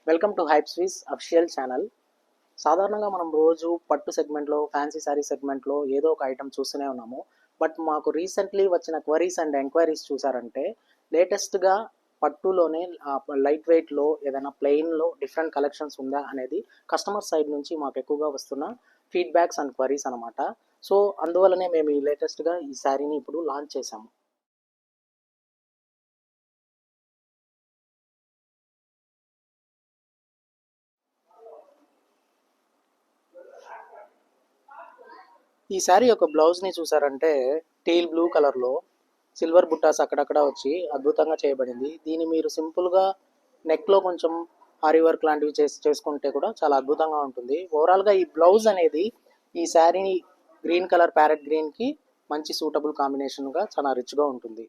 Welcome to hype Suisse official channel. సాధారణంగా మనం రోజు పట్టు సెగ్మెంట్లో, ఫ్యాన్సీ శారీ సెగ్మెంట్లో ఏదో ఒక ఐటమ్ చూస్తూనే ఉన్నాము. బట్ మాకు రీసెంట్లీ వచ్చిన క్వరీస్ అండ్ ఎంక్వైరీస్ చూసారంటే లేటెస్ట్గా పట్టులోనే లైట్ వెయిట్లో ఏదైనా ప్లెయిన్లో డిఫరెంట్ కలెక్షన్స్ ఉందా అనేది కస్టమర్ సైడ్ నుంచి మాకు ఎక్కువగా వస్తున్న ఫీడ్బ్యాక్స్ అండ్ క్వరీస్ అనమాట. సో అందువల్లనే మేము ఈ లేటెస్ట్గా ఈ శారీని ఇప్పుడు లాంచ్ చేసాము. ఈ శారీ యొక్క బ్లౌజ్ని చూసారంటే టీల్ బ్లూ కలర్లో సిల్వర్ బుట్టాస్ అక్కడక్కడ వచ్చి అద్భుతంగా చేయబడింది. దీన్ని మీరు సింపుల్గా నెక్లో కొంచెం ఆరి వర్క్ లాంటివి చేసుకుంటే కూడా చాలా అద్భుతంగా ఉంటుంది. ఓవరాల్గా ఈ బ్లౌజ్ అనేది ఈ శారీని గ్రీన్ కలర్ ప్యారెట్ గ్రీన్కి మంచి సూటబుల్ కాంబినేషన్గా చాలా రిచ్గా ఉంటుంది.